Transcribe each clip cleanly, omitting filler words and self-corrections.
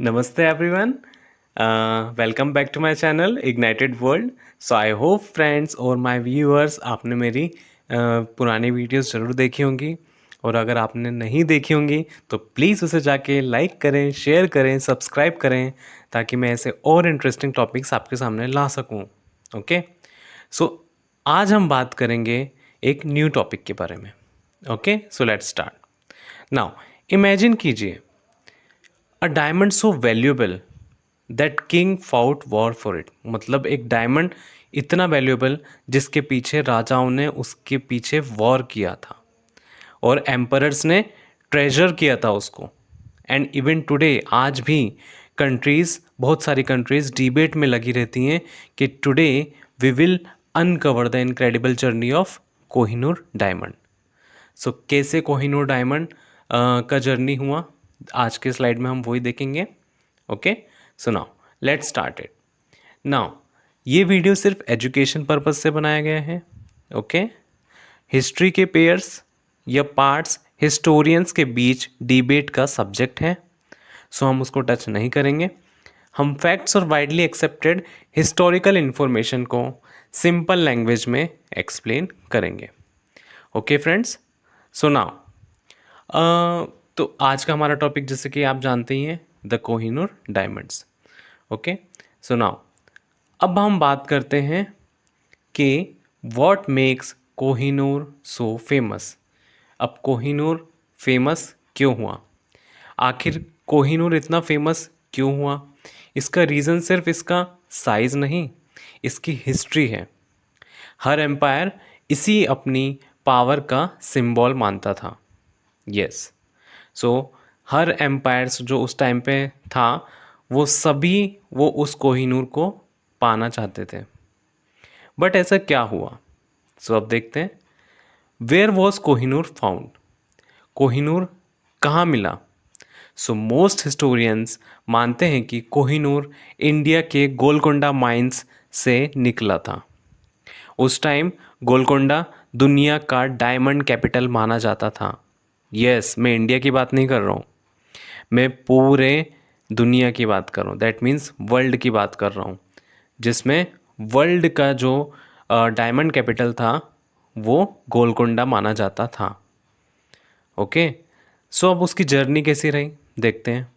Namaste everyone. Welcome back to my channel Ignited World. So I hope friends और my viewers आपने मेरी पुरानी videos ज़रूर देखी होंगी और अगर आपने नहीं देखी होंगी तो प्लीज़ उसे जाके लाइक करें, शेयर करें, सब्सक्राइब करें ताकि मैं ऐसे और इंटरेस्टिंग टॉपिक्स आपके सामने ला सकूं। ओके, सो आज हम बात करेंगे एक न्यू टॉपिक के बारे में। Okay, so let's start now. Imagine कीजिए a diamond so valuable that king fought war for it. मतलब एक डायमंड इतना वैल्यूएबल जिसके पीछे राजाओं ने उसके पीछे वॉर किया था और एम्परर्स ने ट्रेजर किया था उसको। एंड इवन टुडे आज भी कंट्रीज़, बहुत सारी कंट्रीज़ डिबेट में लगी रहती हैं कि today we will uncover the incredible journey of Kohinoor diamond. So कैसे कोहिनूर डायमंड का जर्नी हुआ, आज के स्लाइड में हम वही देखेंगे। Okay, so now let's start it. Now ये वीडियो सिर्फ एजुकेशन पर्पस से बनाया गया है। ओके, हिस्ट्री के पेयर्स या पार्ट्स हिस्टोरियंस के बीच डिबेट का सब्जेक्ट है, सो हम उसको टच नहीं करेंगे। हम फैक्ट्स और वाइडली एक्सेप्टेड हिस्टोरिकल इन्फॉर्मेशन को सिंपल लैंग्वेज में एक्सप्लेन करेंगे। ओके फ्रेंड्स, सो नाउ तो आज का हमारा टॉपिक जैसे कि आप जानते ही हैं, the Kohinoor diamonds. Okay, so now अब हम बात करते हैं कि what makes Kohinoor so famous. अब कोहिनूर फेमस क्यों हुआ, आखिर कोहिनूर इतना फेमस क्यों हुआ? इसका रीज़न सिर्फ इसका साइज़ नहीं, इसकी हिस्ट्री है। हर एम्पायर इसी अपनी पावर का सिंबल मानता था। यस, सो हर एम्पायर्स जो उस टाइम पे था वो सभी वो उस कोहिनूर को पाना चाहते थे। बट ऐसा क्या हुआ? सो अब देखते हैं, where was Kohinoor found. Kohinoor कहाँ मिला? सो मोस्ट हिस्टोरियंस मानते हैं कि कोहिनूर इंडिया के गोलकोंडा माइंस से निकला था। उस टाइम गोलकोंडा दुनिया का डायमंड कैपिटल माना जाता था। यस, मैं इंडिया की बात नहीं कर रहा हूँ, मैं पूरे दुनिया की बात कर रहा हूँ। दैट मीन्स वर्ल्ड की बात कर रहा हूँ, जिसमें वर्ल्ड का जो डायमंड कैपिटल था वो गोलकोंडा माना जाता था। ओके, सो अब उसकी जर्नी कैसी रही देखते हैं।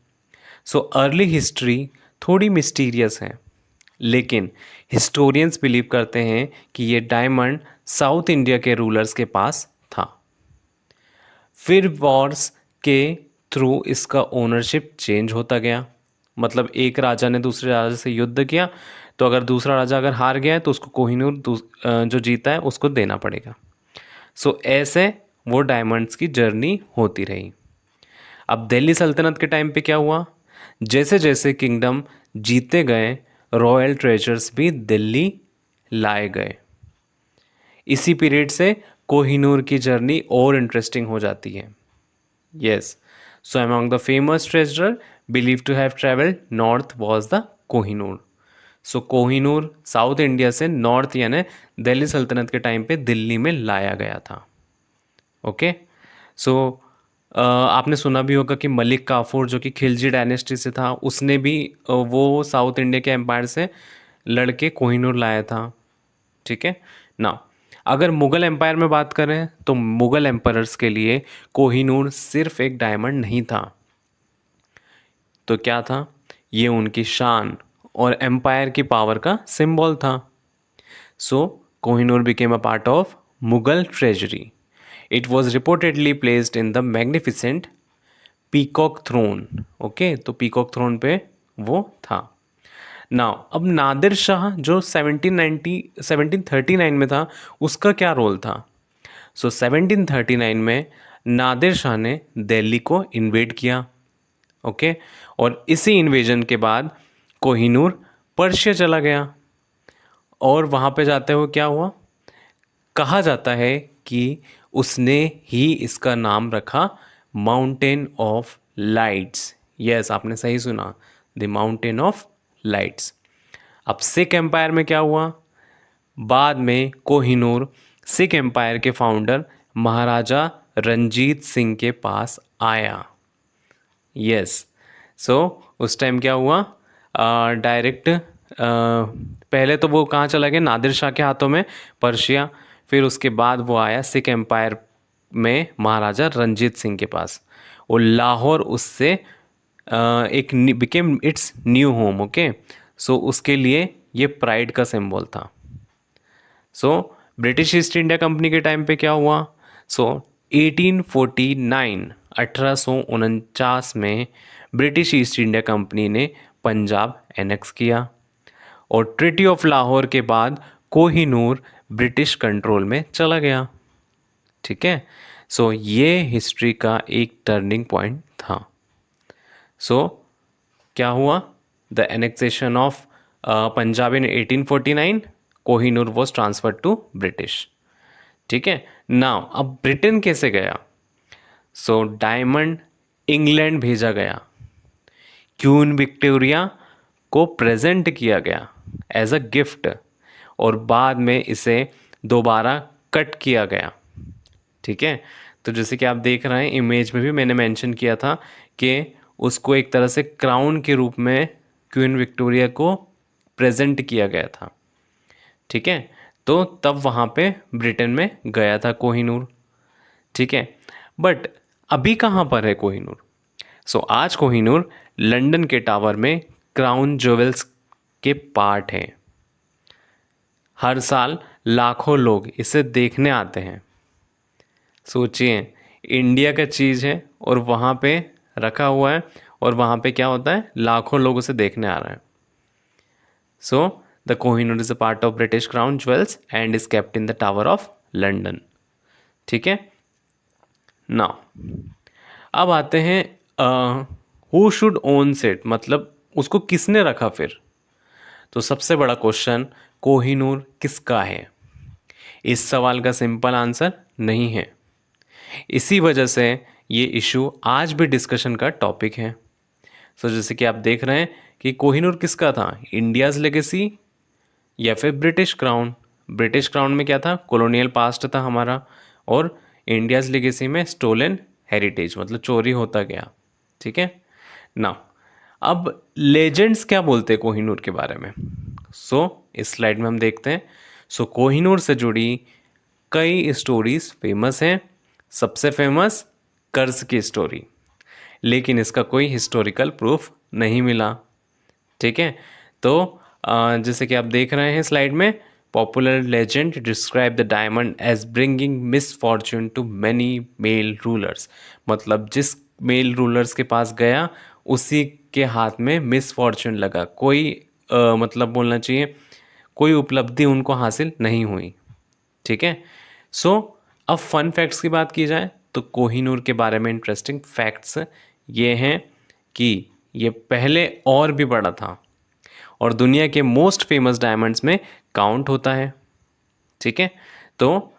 सो अर्ली हिस्ट्री थोड़ी मिस्टीरियस है, लेकिन हिस्टोरियंस बिलीव करते हैं कि ये डायमंड साउथ इंडिया के रूलर्स के पास था। फिर वॉर्स के थ्रू इसका ओनरशिप चेंज होता गया। मतलब एक राजा ने दूसरे राजा से युद्ध किया, तो अगर दूसरा राजा अगर हार गया है तो उसको कोहिनूर जो जीता है उसको देना पड़ेगा। सो ऐसे वो डायमंड्स की जर्नी होती रही। अब दिल्ली सल्तनत के टाइम पे क्या हुआ, जैसे जैसे किंगडम जीते गए रॉयल ट्रेजर्स भी दिल्ली लाए गए। इसी पीरियड से कोहिनूर की जर्नी और इंटरेस्टिंग हो जाती है। Yes, so among the famous treasurer believe to have travelled north was the Kohinoor. So Kohinoor south India से नॉर्थ यानी दिल्ली सल्तनत के टाइम पे दिल्ली में लाया गया था। ओके, सो आपने सुना भी होगा कि मलिक काफूर जो कि खिलजी डायनेस्टी से था, उसने भी वो साउथ इंडिया के एम्पायर से लड़के कोहिनूर लाया था। ठीक है ना। अगर मुग़ल एम्पायर में बात करें तो मुग़ल एम्परर्स के लिए कोहिनूर सिर्फ एक डायमंड नहीं था, तो क्या था? ये उनकी शान और एम्पायर की पावर का सिंबल था। So Kohinoor became a part of Mughal treasury. It was reportedly placed in the magnificent peacock throne. Okay, तो पीकॉक थ्रोन पे वो था। नाउ अब नादिर शाह जो 1739 में था, उसका क्या रोल था? सो 1739 में नादिर शाह ने दिल्ली को इन्वेड किया। ओके, और इसी इन्वेजन के बाद कोहिनूर पर्शिया चला गया और वहाँ पे जाते हुए क्या हुआ, कहा जाता है कि उसने ही इसका नाम रखा माउंटेन ऑफ लाइट्स। यस, आपने सही सुना, द माउंटेन ऑफ लाइट्स। अब सिख एम्पायर में क्या हुआ, बाद में कोहिनूर सिख एम्पायर के फाउंडर महाराजा रंजीत सिंह के पास आया। यस, सो उस टाइम क्या हुआ, डायरेक्ट पहले तो वो कहाँ चला गया, नादिर शाह के हाथों में, पर्शिया। फिर उसके बाद वो आया सिख एम्पायर में महाराजा रंजीत सिंह के पास, और लाहौर उससे एक became its new home. Okay, so उसके लिए ये प्राइड का सिंबल था। So British East India company के टाइम पे क्या हुआ, सो 1849 1849 में ब्रिटिश ईस्ट इंडिया कंपनी ने पंजाब एनेक्स किया, और ट्रिटी ऑफ लाहौर के बाद कोहिनूर ब्रिटिश कंट्रोल में चला गया। ठीक है, सो ये हिस्ट्री का एक टर्निंग पॉइंट था। सो क्या हुआ, the annexation of Punjab in 1849, Kohinoor was transferred to British. ठीक है, नाउ अब ब्रिटेन कैसे गया, सो डायमंड इंग्लैंड भेजा गया, क्वीन विक्टोरिया को प्रेजेंट किया गया एज अ गिफ्ट, और बाद में इसे दोबारा कट किया गया। ठीक है, तो जैसे कि आप देख रहे हैं इमेज में भी मैंने मेंशन किया था कि उसको एक तरह से क्राउन के रूप में क्वीन विक्टोरिया को प्रेजेंट किया गया था। ठीक है, तो तब वहाँ पे ब्रिटेन में गया था कोहिनूर। ठीक है, बट अभी कहाँ पर है कोहिनूर, सो आज कोहिनूर लंदन के टावर में क्राउन ज्वेल्स के पार्ट है। हर साल लाखों लोग इसे देखने आते हैं। सोचिए, इंडिया का चीज़ है और वहाँ पे रखा हुआ है, और वहाँ पे क्या होता है, लाखों लोग उसे देखने आ रहे हैं। So the Kohinoor is a part of British crown jewels and is kept in the tower of London. ठीक है, नाउ अब आते हैं हु शुड ओन्स इट, मतलब उसको किसने रखा फिर। तो सबसे बड़ा क्वेश्चन, कोहिनूर किसका है, इस सवाल का सिंपल आंसर नहीं है। इसी वजह से ये इशू आज भी डिस्कशन का टॉपिक है। सो जैसे कि आप देख रहे हैं कि कोहिनूर किसका था, इंडियाज़ लेगेसी या फिर ब्रिटिश क्राउन। ब्रिटिश क्राउन में क्या था, कॉलोनियल पास्ट था हमारा, और इंडियाज़ लेगेसी में स्टोलन हेरिटेज, मतलब चोरी होता गया। ठीक है ना, अब लेजेंड्स क्या बोलते हैं कोहिनूर के बारे में, सो इस स्लाइड में हम देखते हैं। सो कोहिनूर से जुड़ी कई स्टोरीज फेमस हैं। सबसे फेमस कर्ज की स्टोरी, लेकिन इसका कोई हिस्टोरिकल प्रूफ नहीं मिला। ठीक है, तो जैसे कि आप देख रहे हैं स्लाइड में, popular legend describe the diamond as bringing misfortune to many male rulers, मतलब जिस मेल रूलर्स के पास गया उसी के हाथ में मिसफॉर्च्यून लगा, कोई मतलब बोलना चाहिए कोई उपलब्धि उनको हासिल नहीं हुई। ठीक है, सो अब फन फैक्ट्स की बात की जाए तो कोहिनूर के बारे में इंटरेस्टिंग फैक्ट्स ये हैं कि ये पहले और भी बड़ा था और दुनिया के मोस्ट फेमस डायमंड्स में काउंट होता है। ठीक है, तो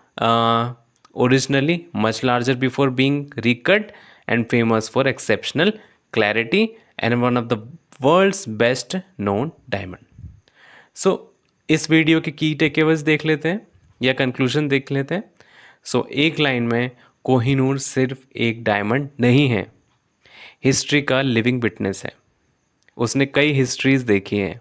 originally much larger before being recut and famous for exceptional clarity and one of the world's best known diamond. So इस वीडियो के की टेकअवेज देख लेते हैं या कंक्लूजन देख लेते हैं। सो एक लाइन में, कोहिनूर सिर्फ एक डायमंड नहीं है, हिस्ट्री का लिविंग विटनेस है। उसने कई हिस्ट्रीज देखी हैं।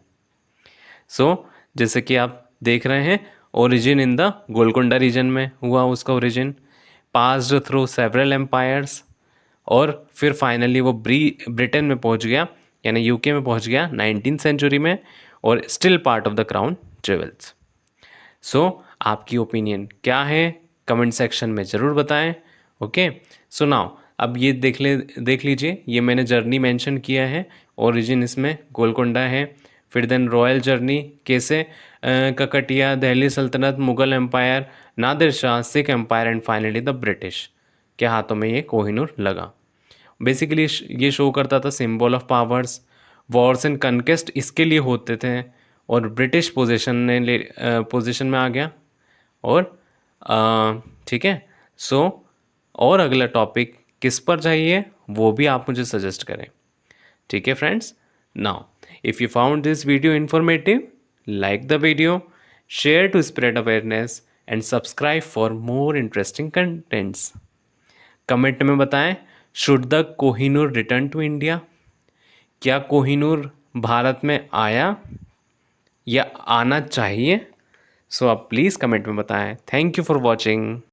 सो जैसे कि आप देख रहे हैं, origin in the Golconda region में हुआ उसका origin, passed through several empires, और फिर फाइनली वो ब्रिटेन में पहुंच गया, यानी यूके में पहुंच गया 19th सेंचुरी में, और still part of the crown jewels. So आपकी ओपिनियन क्या है, कमेंट सेक्शन में ज़रूर बताएं। ओके, सो नाउ अब ये देख लीजिए, ये मैंने जर्नी मेंशन किया है, ओरिजिन इसमें गोलकोंडा है, फिर देन रॉयल जर्नी कैसे ककटिया, दिल्ली सल्तनत, Mughal empire, Nadir Shah, Sikh empire and finally the British के हाथों में ये कोहिनूर लगा। बेसिकली ये शो करता था symbol of powers, Wars and कनकेस्ट इसके लिए होते थे, और ब्रिटिश पोजीशन में आ गया। और ठीक है, सो और अगला टॉपिक किस पर चाहिए वो भी आप मुझे सजेस्ट करें। ठीक है friends, now if you found this video informative, like the video, share to spread awareness and subscribe for more interesting contents. Comment में बताएं, should the Kohinoor return to India, क्या कोहिनूर भारत में आया या आना चाहिए? सो आप प्लीज़ कमेंट में बताएं। Thank you for watching.